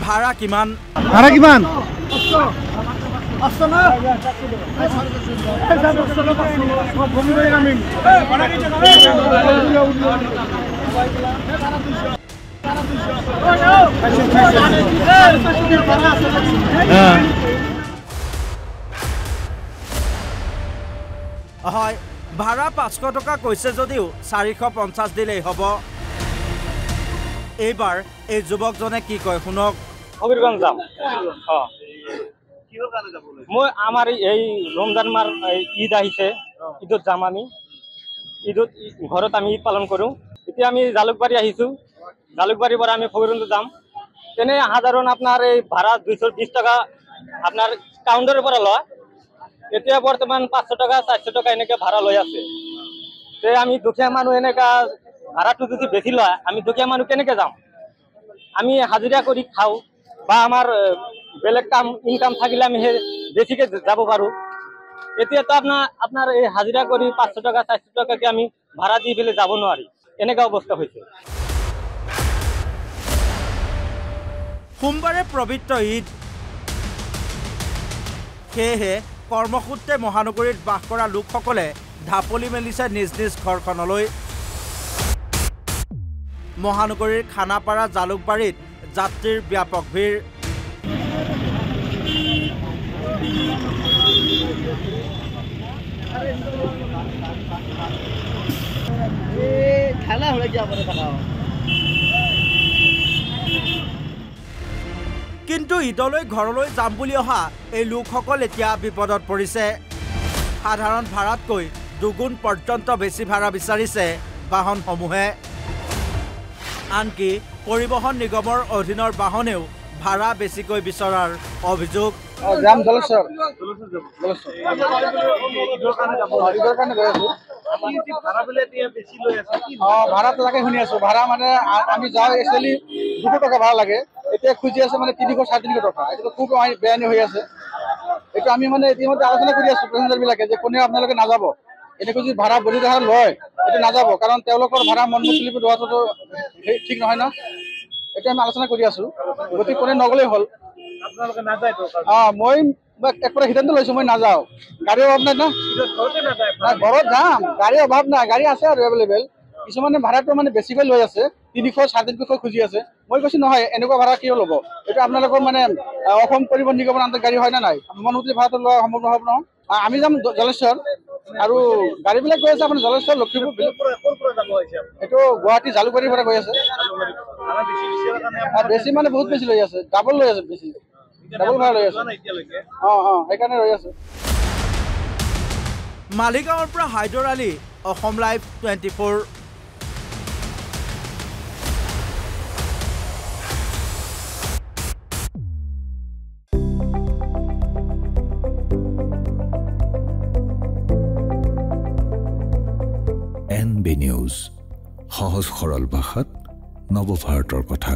ভাড়া কিমান? ভাড়া কিমান? হয়, ভাড়া 500 টকা কৈছে যদিও 450 দিলেই হ'ব। এইবাৰ এই যুৱকজনে কি কয় শুনক। হবিৰগঞ্জ যাম। মই আমাৰ এই ৰমজান মাৰ ঈদ আহিছে, ঈদত যাম আমি। ঈদত ঘৰত আমি ঈদ পালন কৰোঁ। এতিয়া আমি জালুকবাৰী আহিছোঁ, জালুকবাৰীৰ পৰা আমি হবিৰগঞ্জ যাম। তেনে সাধাৰণ আপোনাৰ এই ভাড়া 220 টকা আপনাৰ কাউন্টাৰৰ পৰা লয়। এতিয়া বৰ্তমান 500 টকা 400 টকা এনেকে ভাড়া লৈ আছে। তে আমি দুখীয়া মানুহ এনেকা ভাড়াটো যদি বেছি লয়, আমি দুখীয়া মানুহ কেনেকে যাম? আমি হাজিৰা কৰি খাওঁ বা আমাৰ বেলেগ কাম ইনকাম থাকিলে আমি বেছিকে যাব পাৰোঁ। এতিয়াতো আপনাৰ এই হাজিৰা কৰি 500 টাকা 400 টাকাকে আমি ভাড়া দিয়ে ফেলে যাব নোৱাৰি, এনেকা অৱস্থা হৈছে। সোমবাৰে পবিত্ৰ ঈদ, সেয়েহে কৰ্মসূত্ৰে মহানগৰীত বাস কৰা লোকসকলে ঢাপলি মেলিছে নিজ নিজ ঘৰখনলৈ। মহানগৰীৰ খানাপাৰা জালুকবাৰীত যাত্ৰীৰ ব্যাপক ভিৰ। কিন্তু ঈদলৈ ঘৰলৈ যাম বুলি অহা এই লোকসকল এতিয়া বিপদত পৰিছে। সাধাৰণ ভাড়াতকৈ দুগুণ পৰ্যন্ত বেছি ভাড়া বিচাৰিছে বাহনসমূহে। আনকি পৰিবহণ নিগমৰ অধীনৰ বাহনেও ভাড়া বেছিকৈ বিচৰাৰ অভিযোগ। ভাড়াত লাগে শুনি আছো। ভাড়া মানে আমি যাওঁ একচুৱেলি 200 টকা ভাড়া লাগে, এতিয়া খুজি আছে মানে 300 350 টকা। এইটো খুব বেআইনী হৈ আছে। এইটো আমি মানে ইতিমধ্যে আলোচনা কৰি আছো পেচেঞ্জাৰ বিলাকে যে কোনে আপোনালোকে নাযাব, এনেকৈ যদি ভাড়া বলি ধৰা লয় এইটো নাযাব, কাৰণ তেওঁলোকৰ ভাড়া মন মুচলি লোৱাটো ঠিক নহয় ন। এইটো আমি আলোচনা কৰি আছো, গতিকে কোনে নগলেই হ'ল। মই একবাৰে সিদ্ধান্ত লৈছো, মই নাযাওঁ। গাড়ীৰ অভাৱ নাই না, ঘৰত যাম। গাড়ীৰ অভাৱ নাই, গাড়ী আছে আৰু এভেইলেবল। কিছুমানে ভাড়াটো মানে বেছিকৈ লৈ আছে, 300 350 খুজি আছে। মই কৈছো নহয়, এনেকুৱা ভাড়া কিয় ল'ব? এইটো আপোনালোকৰ মানে অসম পৰিবহণ নিগমৰ আণ্ডাৰত গাড়ী হয় নে নাই? মনমুচলি ভাড়াটো লোৱা সম্ভৱ নহ'ব নহয়। আমি যাম জলেশ্বৰ, আৰু গাড়ীবিলাক গৈ আছে আপোনাৰ জলেশ্বৰ লখিমপুৰ। এইটো গুৱাহাটী জালুকবাৰীৰ পৰা গৈ আছে। বেছি মানে বহুত বেছি লৈ আছে, ডাবল লৈ আছে, বেছি ডাবল ভাড়া লৈ আছে। সেইকাৰণে ৰৈ আছে। মালিগাঁৱৰ পৰা Haidar Ali, Assam live 24। NB news, সহজ সৰল ভাষাত নৱভাৰতৰ কথা।